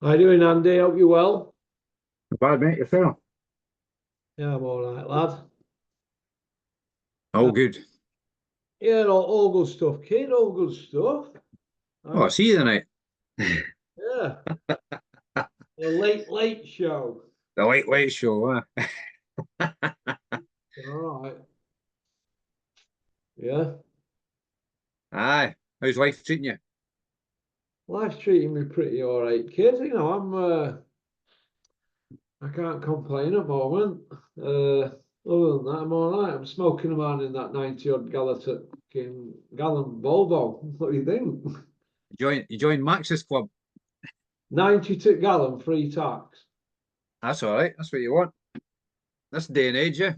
How you doing, Andy? Hope you well. Not bad, mate, yourself. Yeah, I'm all right, lad. All good. Yeah, all good stuff, kid. All good stuff. Oh, I Uh, see you tonight. yeah, the late show. The late show, All right. Yeah, Aye. How's life treating you? life's treating me pretty all right, kid. I can't complain at the moment. Other than that, I'm all right. I'm smoking around in that 90 odd gallon Volvo. What do you think? You join Max's club. 90 to gallon free tax. That's all right. That's what you want. This day and age, yeah.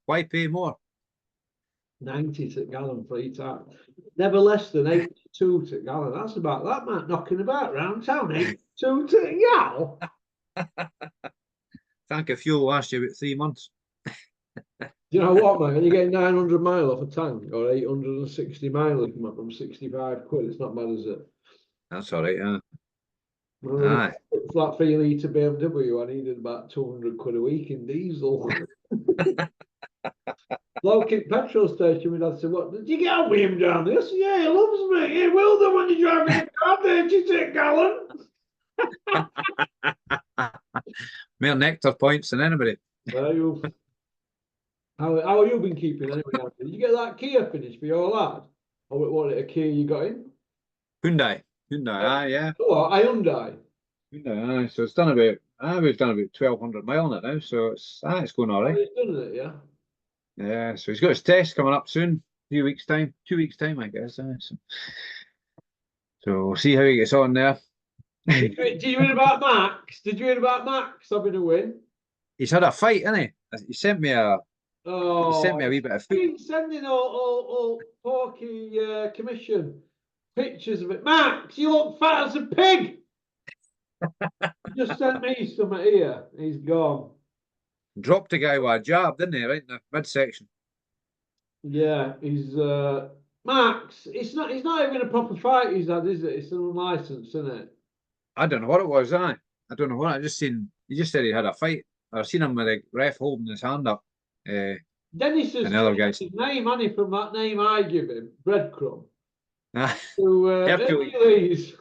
Why pay more? 90 to gallon free tax. Never less than 82 to gallon. That's about that, man. Knocking about round town. 82 to gallon. Tank of fuel last you about 3 months. You know what, man? You get 900 mile off a tank or 860 mileage from 65 quid. It's not bad, is it? That's all right, When Aye. flat 3 litre BMW, I needed about 200 quid a week in diesel. Bloke at petrol station, we'd have to what? Did you get on with him down there? I said, yeah, he loves me. He will do when you're driving a car, 30 gallon. More nectar points than anybody. There you how have you been keeping anyway? Did you get that Kia finished for your lad? Or what a Kia you got in? Hyundai. Hyundai, yeah. Oh, I Hyundai. Hyundai, aye. So it's done about, we've done about 1,200 mile on it now. So it's going all Oh, right. he's done it, yeah. Yeah. So he's got his test coming up soon. 2 weeks' time. 2 weeks' time, I guess. So we'll see how he gets on there. Did you hear about Max? Did you hear about Max having a win? He's had a fight, hasn't he? He sent Oh, me a wee bit of food. been sending all Porky commission pictures of it. Max, you look fat as a pig. He just sent me some here. He's gone. Dropped a guy with a jab, didn't he? Right in the midsection. Yeah, he's Max. It's not even a proper fight he's had, is it? It's an unlicensed, isn't it? I don't know what it was, I don't know what. I just seen. He just said he had a fight. I seen him with the ref holding his hand up. Uh, Dennis has and the other changed guys. his name, hasn't he, from that name I give him, Breadcrumb, Ah, to Hercules. Hercules.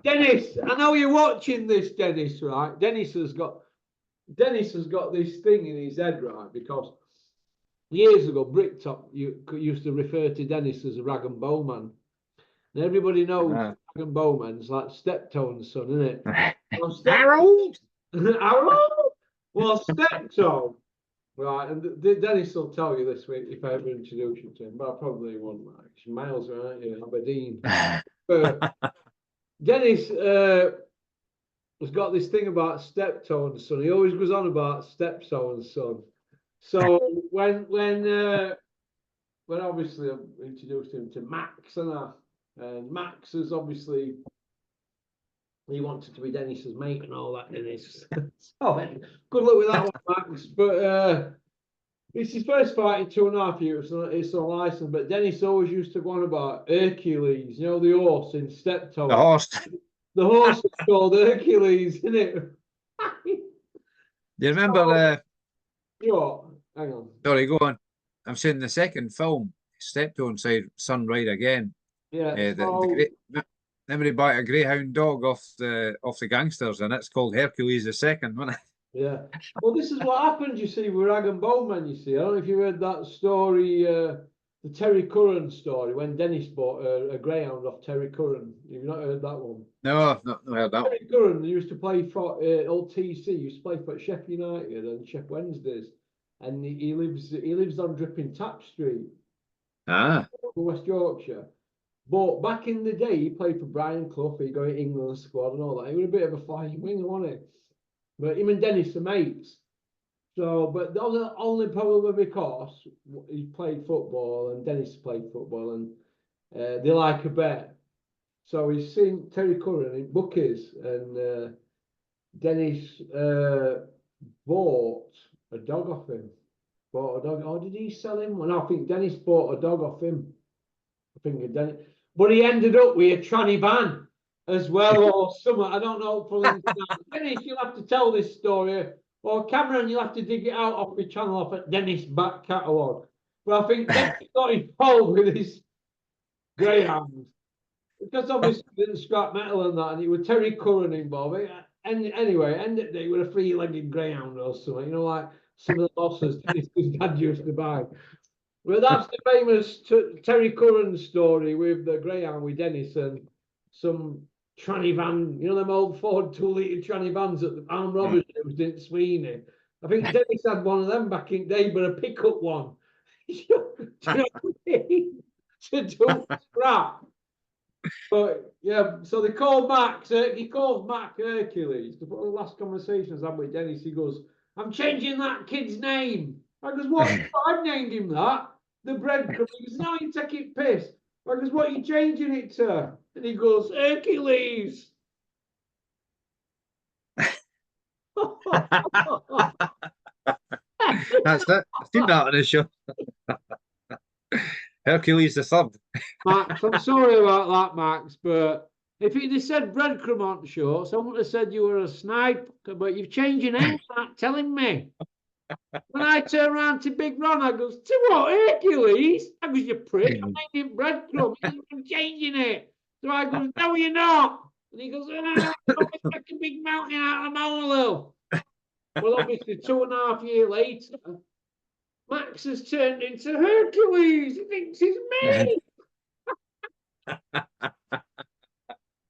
Dennis, I know you're watching this, Dennis, right? Dennis has got this thing in his head, right? Because years ago, Bricktop used to refer to Dennis as a rag and bowman. And everybody knows Ah. rag and bowman's like Steptoe's son, isn't it? Well, Harold. Arrow? Well, Steptoe, right? And Dennis will tell you this week if I ever introduce you to him, but I probably won't. Like, he's miles, right? Yeah, Aberdeen. Dennis has got this thing about Steptoe and son. He always goes on about Steptoe and son. So when obviously I introduced him to Max and Max is obviously he wanted to be Dennis's mate and all that, Dennis. So good luck with that one, Max. But it's his first fight in 2.5 years. It's on license. But Dennis always used to go on about Hercules, you know, the horse in The Steptoe. horse. The horse is called Hercules, isn't it? Do you remember So, the? you know, hang on. Sorry, go on. I'm saying the second film, stepped on side Sunrise again. Yeah, The so great. Remember he bought a greyhound dog off the gangsters, and it's called Hercules the Second, wasn't it? yeah. Well, this is what happened, you see, with Rag and Bowman, you see. I don't know if you heard that story, the Terry Curran story, when Dennis bought a greyhound off Terry Curran. You've not heard that one? No, I've not heard that one. Terry Curran used to play for old TC, used to play for Sheffield United and Sheffield Wednesdays. And he lives on Dripping Tap Street, Ah, West Yorkshire. But back in the day, he played for Brian Clough, he got England squad and all that. He was a bit of a flying winger, wasn't he? But him and Dennis are mates. So, but that was only probably because he played football and Dennis played football and they like a bet. So he's seen Terry Curran in bookies and Dennis bought a dog off him. Bought a dog. Oh, did he sell him? Well, no, I think Dennis bought a dog off him. I think Dennis. But he ended up with a tranny ban. as well, or something. I don't know. Dennis, you'll have to tell this story, or Cameron, you'll have to dig it out off the channel off at Dennis back catalogue. But I think Dennis got involved with this greyhound because obviously he didn't scrap metal and that, and it was Terry Curran involved. And anyway, ended the day with a three-legged greyhound or something, you know, like some of the horses Dennis's dad used to buy. Well, that's the famous Terry Curran story with the greyhound with Dennis and some tranny van, you know, them old Ford 2-litre tranny vans that the armed robbers used in Sweeney. I think Dennis had one of them back in the day, but a pickup one. You know what I mean? To do scrap. But yeah, so they called Max, he calls Mac Hercules. The last conversations I had with Dennis, he goes, I'm changing that kid's name. I goes, what? I've named him that. The breadcrumb. He goes, no, you take it piss. I goes, what are you changing it to? And he goes, Hercules. That's it. I've seen that on the show. Hercules the third. Max, I'm sorry about that, Max, but if he'd have said breadcrumb on the show, someone would have said you were a snipe, but you've changed your name without telling me. When I turn around to Big Ron, I goes, to what, Hercules? I goes, you prick, I'm making breadcrumb. I'm changing it. So I goes, no, you're not. And he goes, oh, let's make a big mountain out of a molehill. Well, obviously, 2.5 years later, Max has turned into Hercules. He thinks he's me.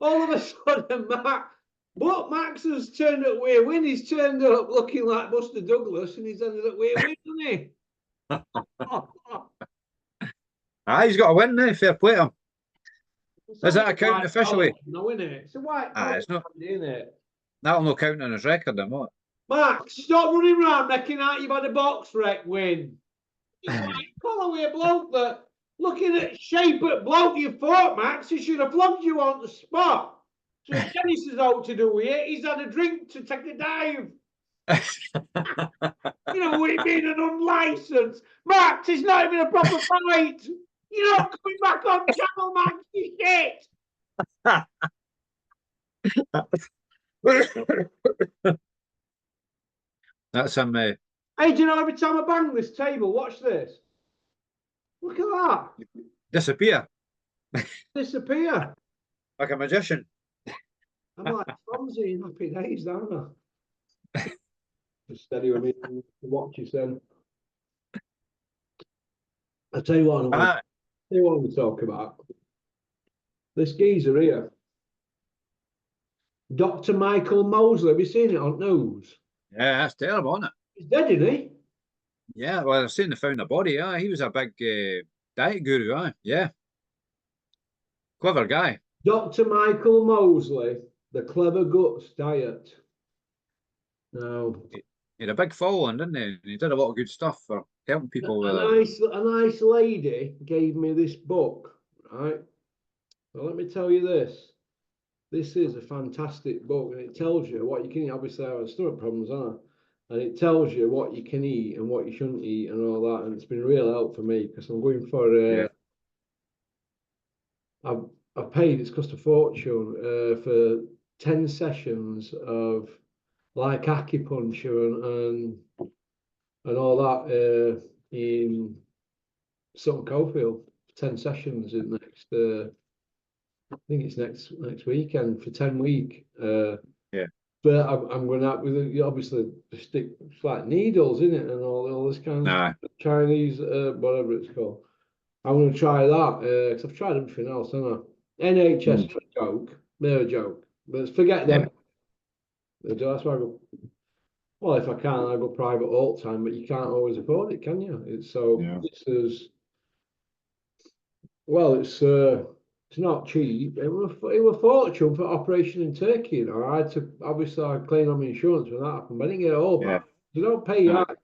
All of a sudden, Max has turned up where win. He's turned up looking like Buster Douglas, and he's ended up where win, hasn't he? He's got a win now. Fair play to him. Is that accounting officially? No, isn't it? It's a white it's not. Isn't it? That'll not count on his record, then, what? Max, stop running around making out you've had a box wreck win. You might call away a bloke that looking at shape at bloke you fought, Max, he should have flogged you on the spot. So Dennis is out to do with it. He's had a drink to take a dive. You know, with it being an unlicensed. Max, it's not even a proper fight. You're not coming back on channel, Max, you shit. That's him. Hey, do you know every time I bang this table, watch this. Look at that. Disappear. Disappear. Like a magician. I'm like Fonzie in Happy Days, aren't I? Just steady with me to watch this then. I'll tell you what I want to talk about. This geezer here. Dr. Michael Mosley. Have you seen it on news? Yeah, that's terrible, isn't it? He's dead, isn't he? Yeah, well, I've seen they found a body. He was a big diet guru. Yeah, clever guy. Dr. Michael Mosley, the Clever Guts diet. Now, he had a big following, didn't he? He did a lot of good stuff for helping people. A nice lady gave me this book, right? So let me tell you this. This is a fantastic book, and it tells you what you can eat. Obviously, I have stomach problems, aren't I? And it tells you what you can eat and what you shouldn't eat and all that. And it's been real help for me because I'm going for. I've paid. It's cost a fortune for 10 sessions of like acupuncture and all that in Sutton Coldfield. 10 sessions in next. I think it's next weekend for 10 weeks. But I'm going out with obviously stick. It's like needles in it and all this kind of Chinese whatever it's called. I'm going to try that because I've tried everything else, haven't I? NHS are a joke. They're a joke. But forget them. That's why I go. Well, if I can, I go private all the time. But you can't always afford it, can you? This is. Well, it's not cheap. It was fortune for operation in Turkey. You know, I had to obviously I claim on my insurance when that happened, but I didn't get it all back. You don't pay that.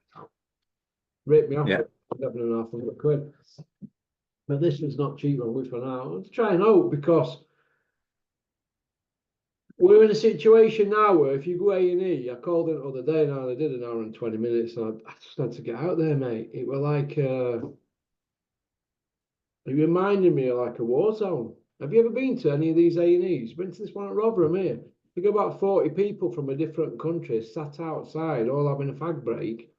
Rip me off at £7,500. But this was not cheap on which one now. Let's try and hope because we're in a situation now where if you go A&E, I called in the other day now, they did an hour and 20 minutes, and I just had to get out there, mate. It was like it reminded me of like a war zone. Have you ever been to any of these A&Es? Been to this one at Rotherham here? You got about 40 people from a different country sat outside, all having a fag break,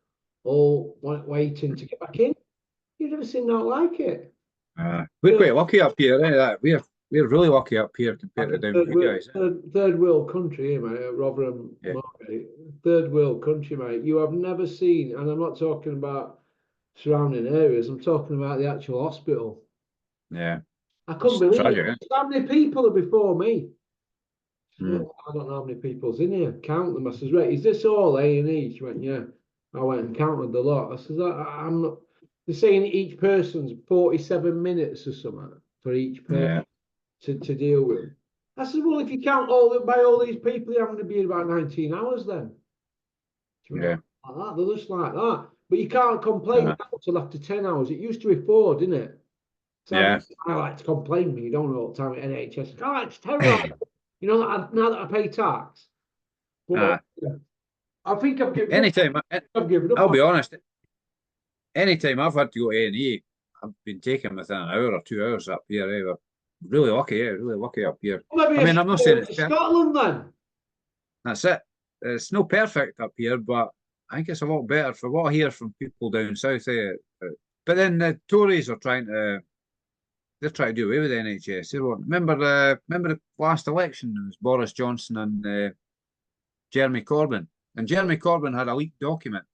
all waiting to get back in. You've never seen that like it. We're quite lucky up here, eh? We're really lucky up here compared to down with you guys. Third world country here, mate, at Rotherham Market. Third world country, mate. You have never seen, and I'm not talking about surrounding areas, I'm talking about the actual hospital. Yeah. I couldn't It's believe tragic, it. How many people are before me? Mm. I don't know how many people's in here. Count them. I says, right, is this all A&E? She went, yeah. I went and counted the lot. I says, I'm not. They're saying each person's 47 minutes or something for each person to deal with. I said, well, if you count by all these people, you're going to be in about 19 hours then. Yeah. Like that. They're just like that. But you can't complain now till after 10 hours. It used to be 4, didn't it? So Yeah. I like to complain when you don't know all the time at NHS. Oh, it's terrible. You know, now that I pay tax. But I think I've given Anytime, up. I've given up. I'll be honest. Anytime I've had to go to A&E, I've been taken within an hour or 2 hours up here. We're really lucky, really lucky up here. Well, maybe I mean, I'm not saying it's Scotland then. That's it. It's no perfect up here, but I think it's a lot better for what I hear from people down south. But then the Tories are trying to do away with the NHS. They won't. Remember the last election? It was Boris Johnson and Jeremy Corbyn, and Jeremy Corbyn had a leaked document.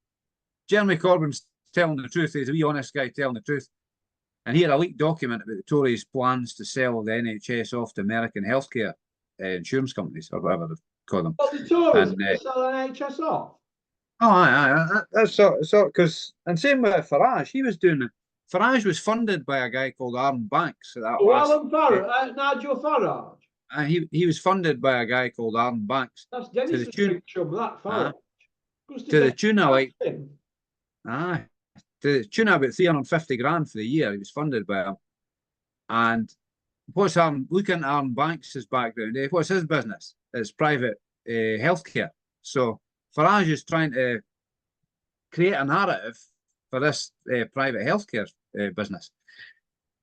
Jeremy Corbyn's telling the truth. He's a wee honest guy telling the truth, and he had a leaked document about the Tories' plans to sell the NHS off to American healthcare insurance companies or whatever they call them. Well, the Tories sell NHS off. Oh, that's so because, and same with Farage. He was doing it. Farage was funded by a guy called Arden Banks. Alan Farage, Nigel Farage. He was funded by a guy called Arden Banks. That's Dennis's big chum, that Farage. To the tune of like, to the tune of about 350 grand for the year. He was funded by him. And what's looking at Arden Banks' background? What's his business? It's private healthcare. So Farage is trying to create a narrative for this private healthcare business.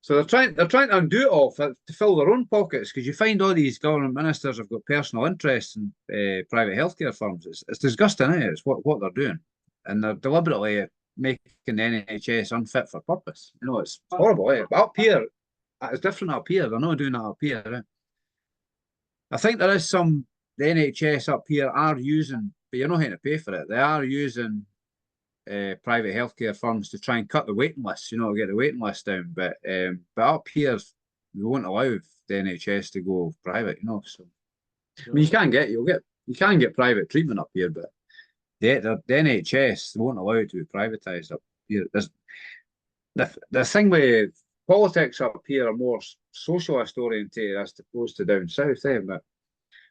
So they're trying to undo it all to fill their own pockets, because you find all these government ministers have got personal interests in private healthcare firms. It's disgusting, eh? It's what they're doing, and they're deliberately making the NHS unfit for purpose. You know, it's horrible. Eh? But up here, it's different up here. They're not doing that up here. Eh? I think there is the NHS up here are using, but you're not having to pay for it. They are using private healthcare firms to try and cut the waiting list, you know, get the waiting list down. But up here, we won't allow the NHS to go private, you know. So I mean, you can get private treatment up here, but the NHS won't allow it to be privatised up here. The thing with politics up here are more socialist orientated as opposed to down south. But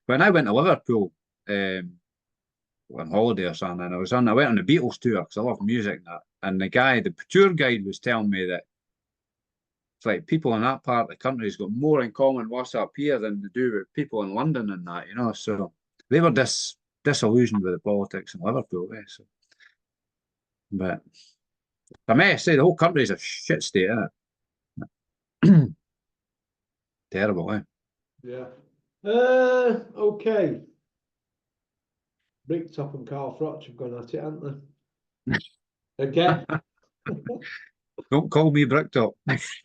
when I went to Liverpool on holiday or something, and I went on the Beatles tour because I love music and the tour guide was telling me that it's like people in that part of the country has got more in common with us up here than they do with people in London and that, you know. So they were disillusioned with the politics in Liverpool. So, but I may say the whole country is a shit state, isn't it? Terrible, eh? Yeah. Okay. Bricktop and Carl Froch have gone at it, haven't they? Again. Don't call me Bricktop.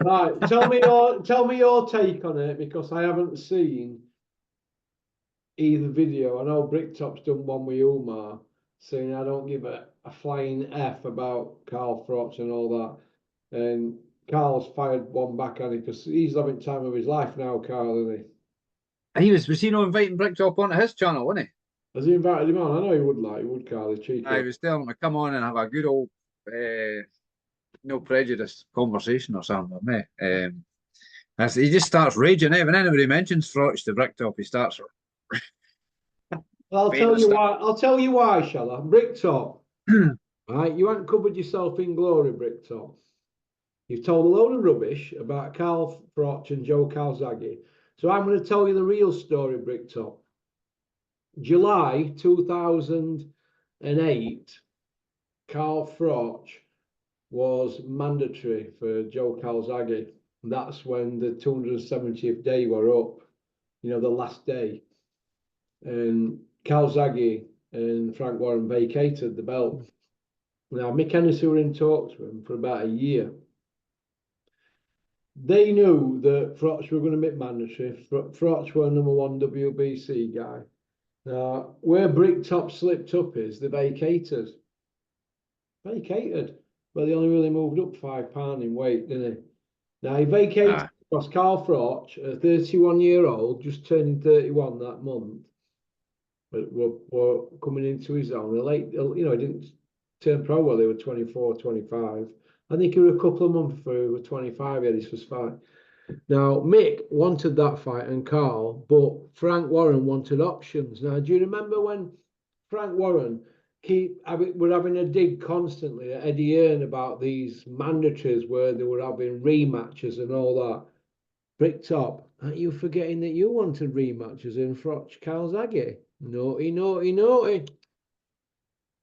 Right, tell me your take on it, because I haven't seen either video. I know Bricktop's done one with Umar saying I don't give a flying F about Carl Froch and all that. And Carl's fired one back at him because he's having time of his life now, Carl, isn't he? Was he not inviting Bricktop onto his channel, wasn't he? Has he invited him on? I know he would, Carl, he's cheeky. I was telling him to come on and have a good old no prejudice conversation or something with me. He just starts raging. When anybody mentions Froch to Bricktop, he starts. Well, I'll tell you why, shall I? Bricktop, right? You haven't covered yourself in glory, Bricktop. You've told a load of rubbish about Carl Froch and Joe Calzaghe. So I'm going to tell you the real story, Bricktop. July 2008, Carl Froch was mandatory for Joe Calzaghe. that's when the 270th day were up, you know, the last day. And Calzaghe and Frank Warren vacated the belt. Now, Mick Hennessy were in talks with him for about a year. They knew that Froch were going to make mandatory. Froch were #1 WBC guy. Now, where Bricktop slipped up is they vacated. Vacated. But they only really moved up £5 in weight, didn't they? Now, he vacated because Carl Froch, a 31-year-old, just turning 31 that month, but were coming into his own. Late, you know, he didn't turn pro while they were 24, 25. I think he was a couple of months before he was 25. He had his first fight. Now, Mick wanted that fight and Carl, but Frank Warren wanted options. Now, do you remember when Frank Warren were having a dig constantly at Eddie Hearn about these mandatories where they were having rematches and all that? Bricktop, aren't you forgetting that you wanted rematches in Froch Calzaghe? Naughty, naughty, naughty.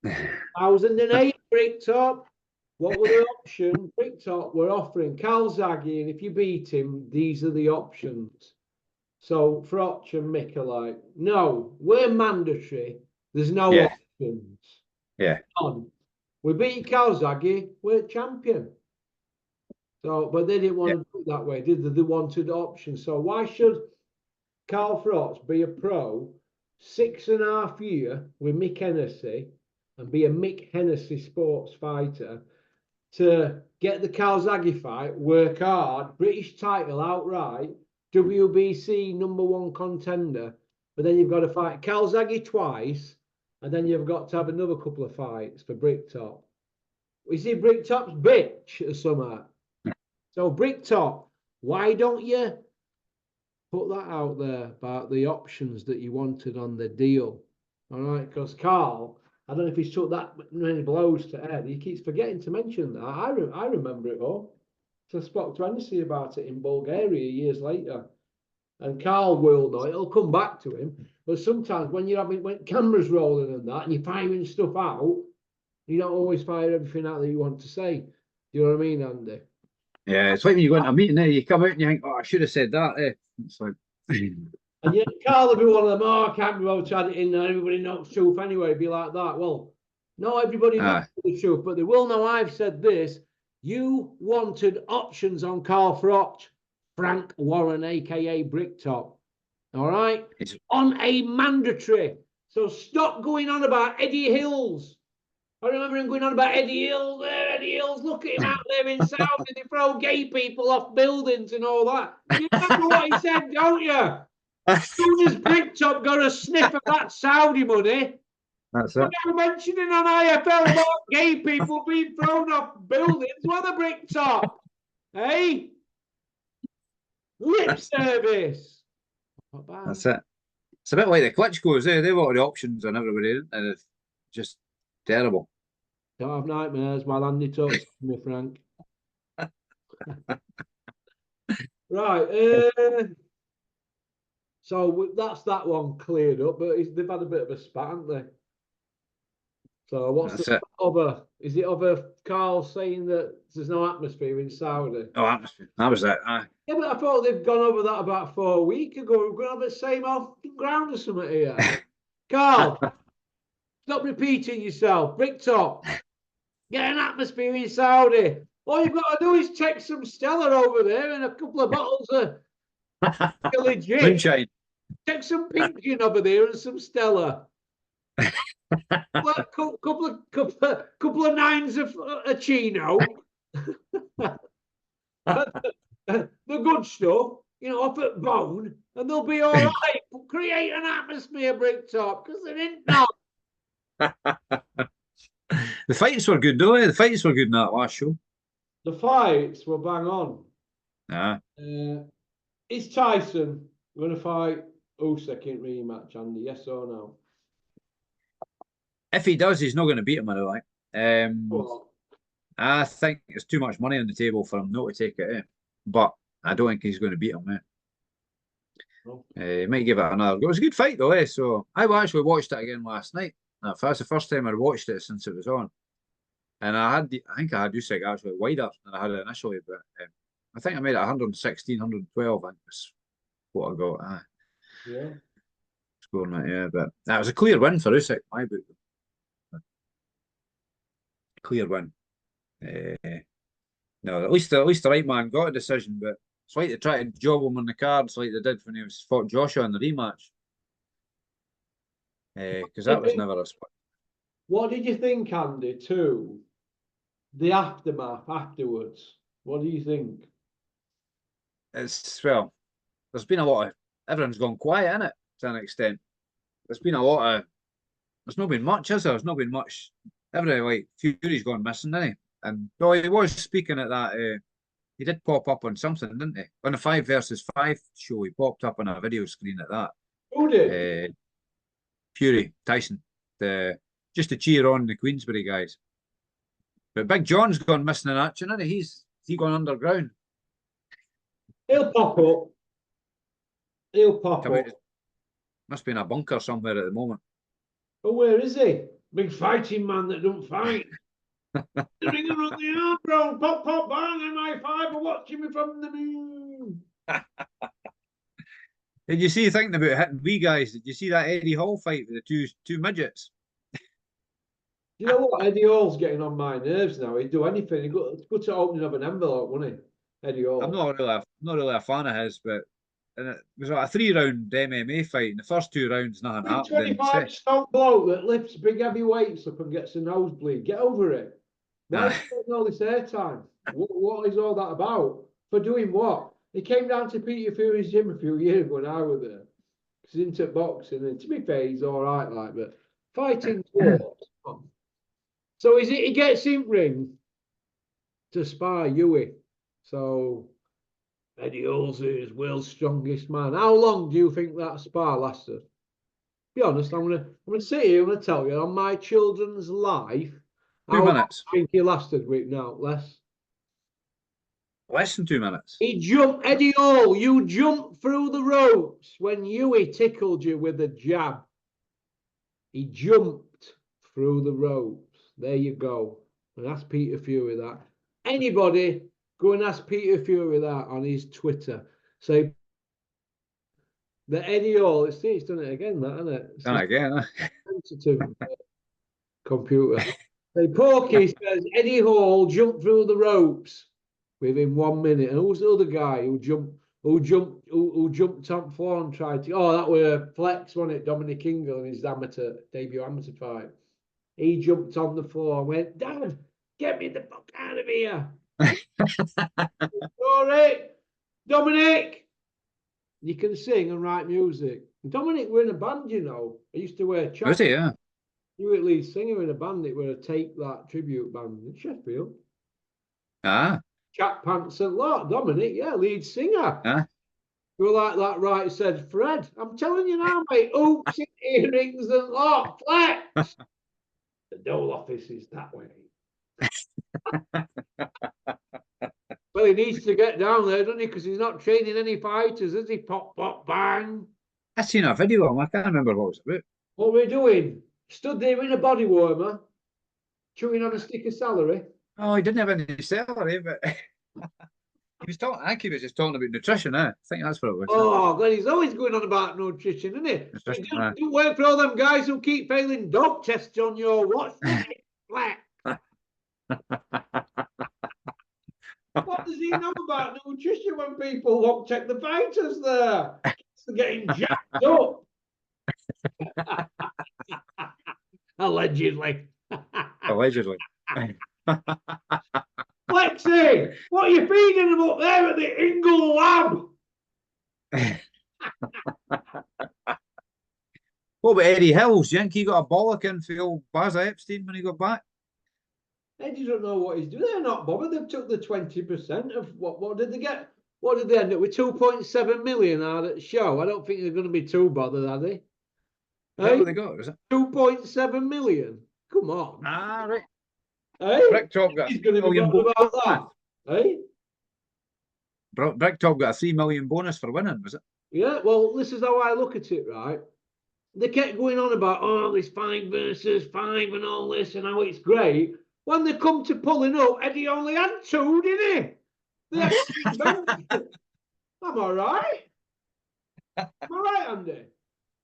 2008, Bricktop. What were the options? Bricktop were offering Calzaghe, and if you beat him, these are the options. So Froch and Mick are like, no, we're mandatory. There's no options. Yeah. None. We beat Calzaghe, we're champion. So, but they didn't want to do it that way, did they? They wanted options. So why should Carl Froch be a pro 6.5 years with Mick Hennessy and be a Mick Hennessy sports fighter to get the Calzaghe fight, work hard, British title outright, WBC #1 contender, but then you've got to fight Calzaghe twice, and then you've got to have another couple of fights for Bricktop. Is he Bricktop's bitch or something? So Bricktop, why don't you put that out there about the options that you wanted on the deal? All right, because Carl, I don't know if he's took that many blows to head. He keeps forgetting to mention that. I remember it all. So I spoke to Hennessy about it in Bulgaria years later. And Carl will know, it'll come back to him. But sometimes when when cameras rolling and that, and you're firing stuff out, you don't always fire everything out that you want to say. Do you know what I mean, Andy? Yeah, it's like when you go into a meeting there, you come out and you think, oh, I should have said that. It's like... And yet Carl will be one of them, oh, I can't be able to add it in there. Everybody knows truth anyway, be like that. Well, no, everybody knows the truth, but they will know I've said this. You wanted options on Carl Froch, Frank Warren, aka Bricktop. All right? It's on a mandatory. So stop going on about Eddie Hills. I remember him going on about Eddie Hills there, Eddie Hills, look at him out there in Saudi, they throw gay people off buildings and all that. You remember what he said, don't you? As soon as Bricktop got a sniff of that Saudi money, that's it. We're mentioning on IFL about gay people being thrown off buildings. What a Bricktop, hey? Lip service. That's it. It's a bit like the Klitschko's there. They've got the options on everybody, and it's just terrible. Don't have nightmares while Andy talks to me, Frank. Right. So that's that one cleared up, but they've had a bit of a spat, haven't they? So what's the other? Is it over Carl saying that there's no atmosphere in Saudi? Oh, atmosphere. That was it. Yeah, but I thought they've gone over that about 4 weeks ago. We're going to have the same off ground or something here. Carl, stop repeating yourself. Bricktop, get an atmosphere in Saudi. All you've got to do is take some Stella over there and a couple of bottles of legit. Moonshine. Take some pink gin over there and some Stella. couple of nines of a Chino. The good stuff, you know, off at Bone, and they'll be all right. Create an atmosphere, Bricktop, because they didn't know. The fights were good, though. The fights were good in that last show. The fights were bang on. Is Tyson going to fight Usyk in rematch, Andy? Yes or no? If he does, he's not going to beat him, I don't think. I think there's too much money on the table for him not to take it. But I don't think he's going to beat him. He might give it another go. It was a good fight, though. So I actually watched it again last night. That's the first time I watched it since it was on. And I think I had Usyk actually wider than I had it initially, but I think I made it 116, 112. I think was what I got. Yeah. Scoring that, yeah. But that was a clear win for Usyk, my book. Clear win. No, at least the right man got a decision, but it's like they try to job him on the cards like they did when he was fought Joshua in the rematch. Because that was never a spot. What did you think, Andy, too? The aftermath afterwards. What do you think? It's well, there's been a lot of everyone's gone quiet in it to an extent. There's been a lot of there's not been much, has there? There's not been much. Everybody like Fury's gone missing, didn't he? And though he was speaking at that, he did pop up on something, didn't he? On the 5 versus 5 show, he popped up on a video screen at that. Who did? Fury, Tyson, just to cheer on the Queensbury guys. But Big John's gone missing in action, isn't he? He's gone underground. He'll pop up. He'll pop up. Must be in a bunker somewhere at the moment. But where is he? Big fighting man that don't fight. The ringer on the arm, bro. Pop, pop, bang, MI5 are watching me from the moon. Did you see thinking about hitting wee guys? Did you see that Eddie Hall fight with the two midgets? You know what? Eddie Hall's getting on my nerves now. He'd do anything. He'd go to opening of an envelope, wouldn't he? Eddie Hall. I'm not really a fan of his, but and it was like a 3-round MMA fight. In the first 2 rounds, nothing happened. 25-stone bloke that lifts big heavy weights up and gets a nosebleed. Get over it. Why is he getting all this airtime? What is all that about? For doing what? He came down to Peter Fury's gym a few years ago when I was there. He's into boxing, and to be fair, he's all right, like, but fighting sports. So he gets in ring to spar Huey. So Eddie Hall's is world's strongest man. How long do you think that spar lasted? Be honest, I'm gonna sit here and tell you on my children's life. 2 minutes. I think he lasted with now less. Less than 2 minutes. He jumped, Eddie Hall. You jumped through the ropes when Huey tickled you with a jab. He jumped through the ropes. There you go. And ask Peter Fury that. Anybody go and ask Peter Fury that on his Twitter. Say that Eddie Hall. It's done it again, that, isn't it? Done it again, huh? Sensitive computer. Say Porky says Eddie Hall jumped through the ropes within 1 minute. And who's the other guy who jumped on floor and tried to? Oh, that were Flex, wasn't it? Dominic Ingle in his debut amateur fight. He jumped on the floor and went, Dad, get me the fuck out of here. Sorry, Dominic. You can sing and write music. Dominic were in a band, you know. I used to wear chaps. Was he, yeah? You were at least singer in a band. It were a Take That tribute band in Sheffield. Ah. Chat Pants and lot. Dominic, yeah, lead singer. Ah. You were like that, right? Said Fred. I'm telling you now, mate. Oops, earrings and lot. Flex. The Dole office is that way. Well, he needs to get down there, doesn't he? Because he's not training any fighters, is he? Pop, pop, bang. I seen a video of him. I can't remember what it was about. What were we doing? Stood there in a body warmer, chewing on a stick of celery. Oh, he didn't have any celery, but he was talking. I think he was just talking about nutrition. I think that's what it was. Oh, God, he's always going on about nutrition, isn't he? Nutrition, Don't work for all them guys who keep failing dog tests on your watch. What does he know about nutrition when people won't check the fighters there? They're getting jacked up. Allegedly. Allegedly. Lexi, what are you feeding them up there at the Ingle lab? What about Eddie Hills? Do you think he got a bollocking for old Baz Epstein when he got back? Eddie don't know what he's doing. They're not bothered. They've took the 20% of what did they get? What did they end up with? 2.7 million out at the show. I don't think they're going to be too bothered, are they? What they got? Was it 2.7 million? Come on. Ah, right. Hey? Bricktop got He's going to be bothered about that. Hey? Bricktop got a 3 million bonus for winning, was it? Yeah, well, this is how I look at it, right? They kept going on about, oh, this 5 versus 5 and all this and how it's great. When they come to pulling up, Eddie only had 2, didn't he? They had to invent. I'm all right. I'm all right, Andy.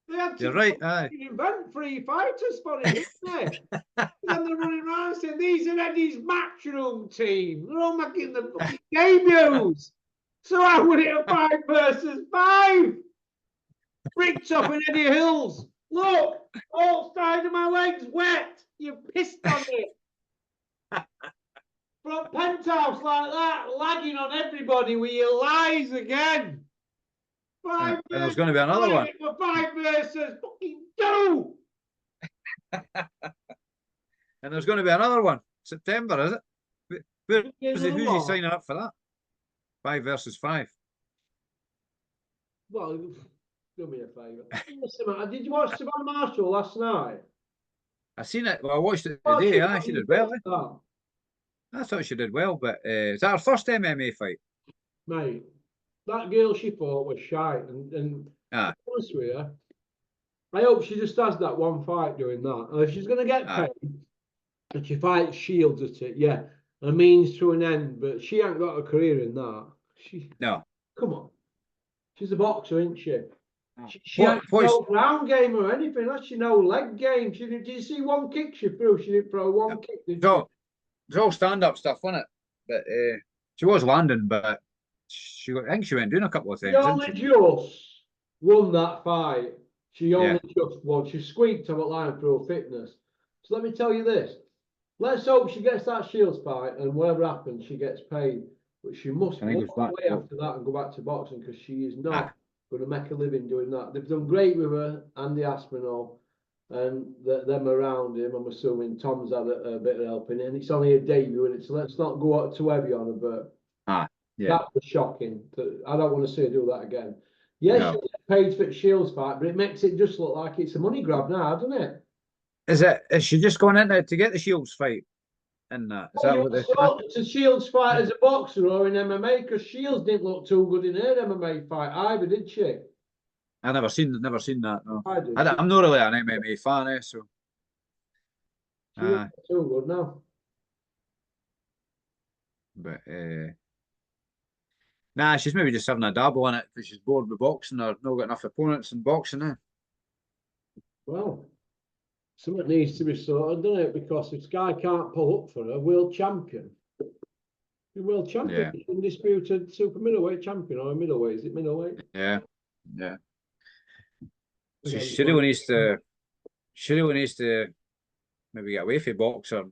They had to You're right, aye. invent free fighters for it, didn't they? Then they're running around saying, these are Eddie's matchroom team. They're all making the fucking debuts. So I would it a 5 versus 5. Bricktop and Eddie Hills. Look, all side of my legs wet. You pissed on it. From Penthouse like that, lagging on everybody with your lies again. And there's going to be another one. For 5 versus fucking 2. And there's going to be another one. September, is it? Who's he signing up for that? 5 versus 5. Well, do me a favour. Did you watch Savannah Marshall last night? I seen it. Well, I watched it today. Aye, she did well. I thought she did well, but is that her first MMA fight? Mate, that girl she fought was shite. And honest with you, I hope she just has that one fight doing that. And if she's going to get paid, and she fights Shields at it, yeah, a means to an end. But she ain't got a career in that. No. Come on. She's a boxer, isn't she? She ain't no ground game or anything. She no leg game. Did you see one kick she threw? She didn't throw one kick, did she? It's all stand-up stuff, wasn't it? But she was landing, but I think she went doing a couple of things. She only just won that fight. She only just won. She squeaked her line through her fitness. So let me tell you this. Let's hope she gets that Shields fight and whatever happens, she gets paid. But she must walk away after that and go back to boxing because she is not going to make a living doing that. They've done great with her, Andy Aspinall, and them around him. I'm assuming Tom's had a bit of help in it, and it's only a debut in it, so let's not go too heavy on her. But that was shocking. I don't want to see her do that again. Yes, she gets paid for the Shields fight, but it makes it just look like it's a money grab now, doesn't it? Is she just going in there to get the Shields fight? And is that what it's a Shields fight as a boxer or in MMA? Because Shields didn't look too good in her MMA fight either, did she? I never seen that. No, I'm not really an MMA fan, so. Too good now. But nah, she's maybe just having a dabble in it because she's bored with boxing or not got enough opponents in boxing now. Well, something needs to be sorted, doesn't it? Because if Sky can't pull up for a world champion, the world champion, undisputed super middleweight champion or a middleweight, is it middleweight? Yeah. So she really needs to maybe get away from boxer.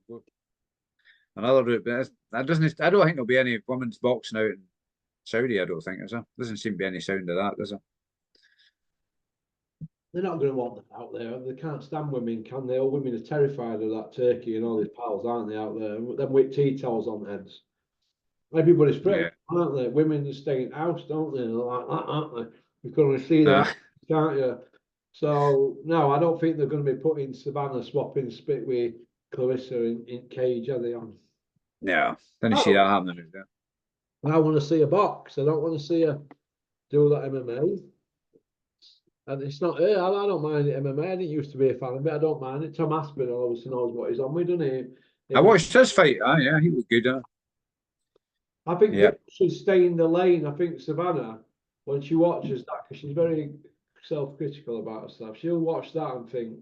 Another route, but I don't think there'll be any women's boxing out in Saudi. I don't think, is there? Doesn't seem to be any sound of that, does there? They're not going to want them out there. They can't stand women, can they? All women are terrified of that Turkey and all his pals, aren't they, out there? Them with tea towels on heads. Everybody's afraid, aren't they? Women just stay in house, don't they? Like that, aren't they? You can only see that, can't you? So, no, I don't think they're going to be putting Savannah swapping spit with Clarissa in cage, are they on? Yeah, didn't see that happening. I want to see a box. I don't want to see her do that MMA. And it's not her. I don't mind it MMA. I didn't used to be a fan of it. I don't mind it. Tom Aspinall obviously knows what he's on with, doesn't he? I watched his fight. Yeah, he was good. I think she'll stay in the lane. I think Savannah, when she watches that, because she's very self-critical about herself, she'll watch that and think,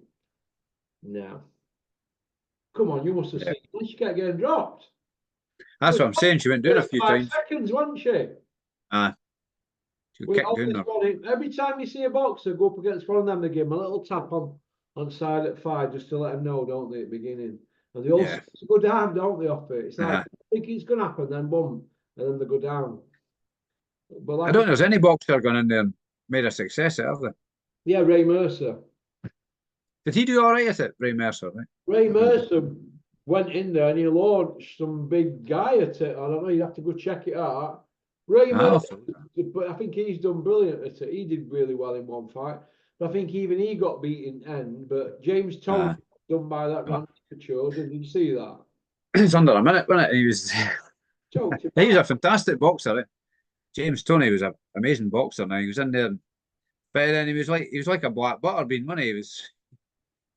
no. Come on, you must have seen it. She kept getting dropped. That's what I'm saying. She went down a few times. 5 seconds, wasn't she? She kept doing that. Every time you see a boxer go up against one of them, they give them a little tap on side at 5 just to let them know, don't they, at the beginning? And they also go down, don't they, off it? It's like, I think it's going to happen, then boom, and then they go down. But like, I don't know if there's any boxer gone in there and made a success out of it. Yeah, Ray Mercer. Did he do all right at it, Ray Mercer? Right? Ray Mercer went in there and he launched some big guy at it. I don't know, you'd have to go check it out. Ray Mercer, but I think he's done brilliant at it. He did really well in one fight. But I think even he got beaten end. But James Tony done by that Randy Couture. Did you see that? It was under a minute, wasn't it? He was a fantastic boxer. James Toney was an amazing boxer. Now he was in there, but then he was like a black butter bean, wasn't he? He was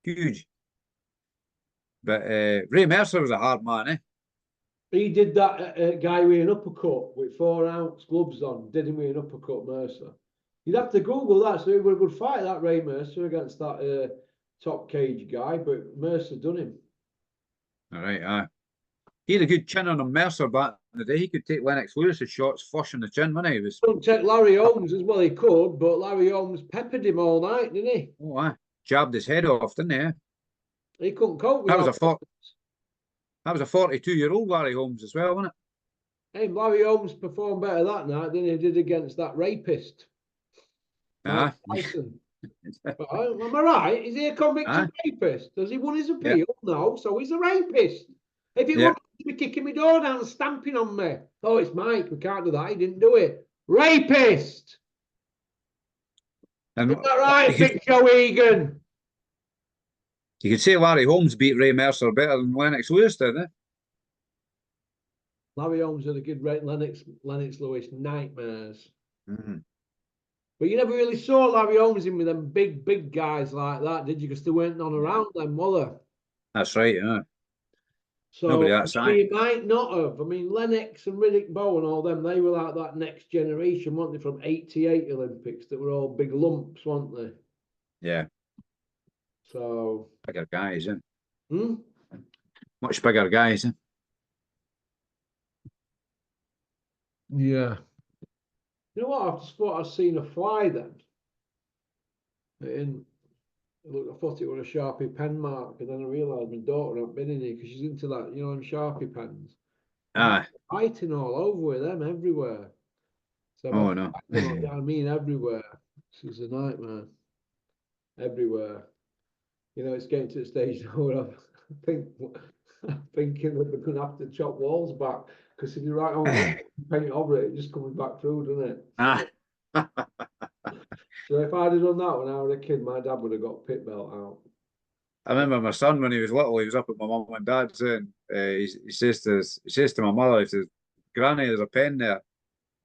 huge. But Ray Mercer was a hard man, He did that guy with an uppercut with 4-ounce gloves on, did him with an uppercut, Mercer. You'd have to Google that, so it was a good fight, that Ray Mercer against that top cage guy, but Mercer done him. All right, he had a good chin on him, Mercer, back in the day. He could take Lennox Lewis's shots flush on the chin, wouldn't he? He was, Couldn't take Larry Holmes as well, he could, but Larry Holmes peppered him all night, didn't he? oh, jabbed his head off, didn't he? He couldn't cope with That was all that was a 42-year-old Larry Holmes as well, wasn't it? Hey, Larry Holmes performed better that night than he did against that rapist. Mike Tyson. Am I right? Is he a convicted rapist? Has he won his appeal? No, so he's a rapist. If he wanted to be kicking my door down and stamping on me, oh, it's Mike, we can't do that. He didn't do it. Rapist! And Is that right, Big Joe Egan? you could say Larry Holmes beat Ray Mercer better than Lennox Lewis did, eh? Larry Holmes had a good Lennox Lewis nightmares. Mm-hmm. But you never really saw Larry Holmes in with them big guys like that, did you? Because they weren't on around them, were they? That's right, yeah. So nobody that size. you might not have. I mean, Lennox and Riddick Bowe and all them, they were like that next generation, weren't they, from 88 Olympics that were all big lumps, weren't they? Yeah. So Bigger guys, eh? Hmm? Much bigger guys, eh? Yeah. You know what? I just thought I'd seen a fly then. And look, I thought it was a Sharpie pen mark, and then I realised my daughter hadn't been in here because she's into that, you know, them Sharpie pens. Aye. Fighting all over with them everywhere. So Oh, no. I mean, everywhere. This is a nightmare. Everywhere. You know, it's getting to the stage now where I'm thinking that we're going to have to chop walls back because if you write on it, paint over it, it just comes back through, doesn't it? Ah. So if I'd have done that when I was a kid, my dad would have got pit belt out. I remember my son when he was little, he was up at my mum and dad's and he says to my mother, he says, "Granny, there's a pen there."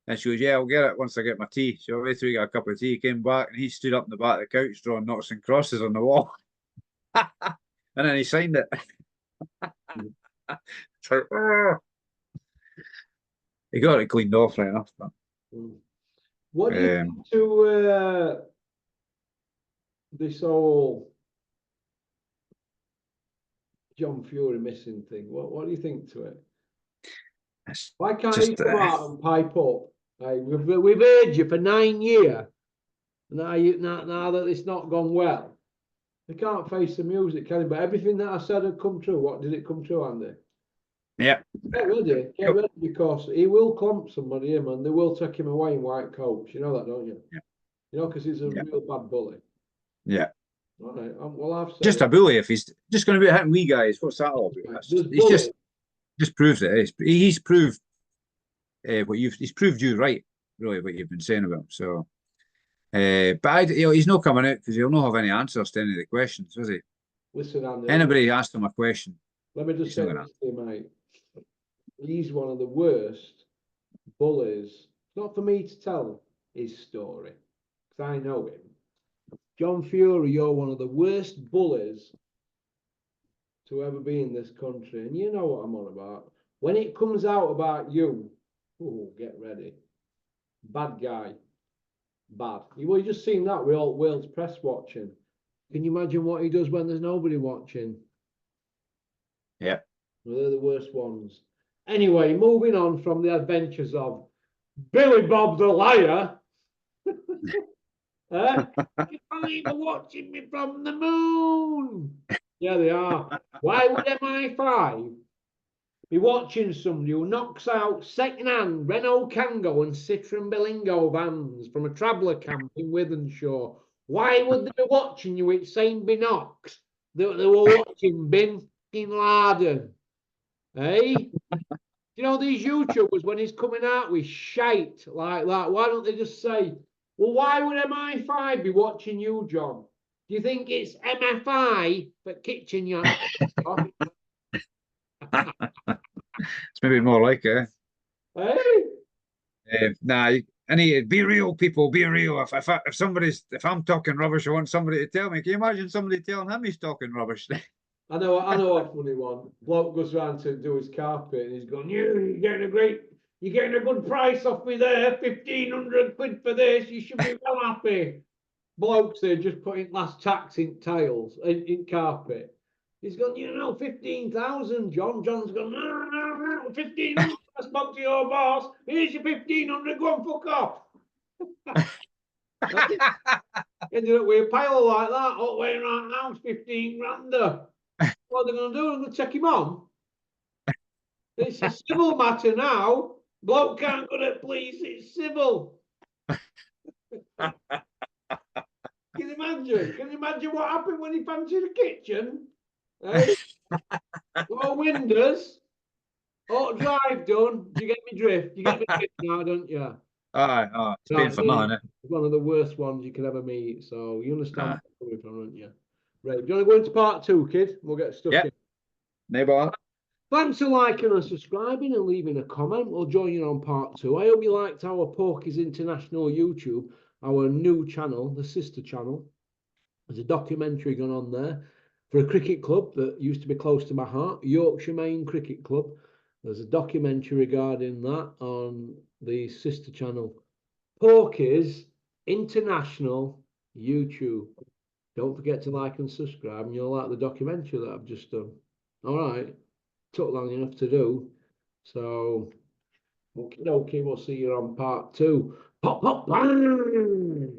And she goes, "Yeah, I'll get it once I get my tea." So away through, he got a cup of tea, came back, and he stood up in the back of the couch drawing knots and crosses on the wall. And then he signed it. So, he got it cleaned off right enough. But, what do you think to this whole John Fury missing thing? What do you think to it? Why can't he come out and pipe up? Like, we've heard you for 9 years. Now that it's not gone well, they can't face the music, can they? But everything that I said had come true. What did it come true, Andy? yeah. Get ready, because he will clump somebody him and they will take him away in white coats. You know that, don't you? Yeah. You know, because he's a real bad bully. Yeah. All right. Well, I've said just a bully. If he's just going to be hitting wee guys, what's that all about? He's just proves it. He's proved he's proved you right, really, what you've been saying about him. So, but he's not coming out because he'll not have any answers to any of the questions, was he? Listen, Andy. Anybody asked him a question? Let me just say this to you, mate. He's one of the worst bullies. Not for me to tell his story, because I know him. John Fury, you're one of the worst bullies to ever be in this country, and you know what I'm on about. When it comes out about you, oh, get ready. Bad guy. Bad. Well, you just seen that with all world's press watching. Can you imagine what he does when there's nobody watching? Yeah. Well, they're the worst ones. Anyway, moving on from the adventures of Billy Bob the Liar. People even watching me from the moon. Yeah, they are. Why would MI5 be watching somebody who knocks out second-hand Renault Kangoo and Citroen Berlingo vans from a traveller camp in Wythenshawe? Why would they be watching you at St. Binocs that they were watching Bin Laden? Hey? You know, these YouTubers, when he's coming out with shite like that, why don't they just say, well, why would MI5 be watching you, John? Do you think it's MFI for kitchen yacht? It's maybe more like it. Hey? Nah, be real, people, be real. If I'm talking rubbish, I want somebody to tell me. Can you imagine somebody telling him he's talking rubbish? I know a funny one. Bloke goes round to do his carpet and he's going, you're getting a good price off me there, 1,500 quid for this, you should be well happy. Bloke's there just putting last tax in tiles, in carpet. He's gone, 15,000, John. John's gone, no, 1,500, I spoke to your boss, here's your 1,500, go and fuck off. Ended up with a pile like that, all weighing around now, 15 grand. What are they going to do? They're going to take him on. It's a civil matter now. Bloke can't go to police, it's civil. Can you imagine? Can you imagine what happened when he fancied the kitchen? Eh? All windows, all drive done. You get me drift. You get me drift now, don't you? Aye, it's paying for nothing, eh? One of the worst ones you could ever meet. So you understand where I'm coming from, don't you? Right. Do you want to go into part 2, kid? We'll get stuck in. No bother. Thanks for liking and subscribing and leaving a comment. We'll join you on part 2. I hope you liked our Porky's International YouTube, our new channel, the sister channel. There's a documentary going on there for a cricket club that used to be close to my heart, Yorkshire Main Cricket Club. There's a documentary regarding that on the sister channel, Porky's International YouTube. Don't forget to like and subscribe, and you'll like the documentary that I've just done. All right. Took long enough to do. So, okay, we'll see you on part 2. Pop, pop, bang!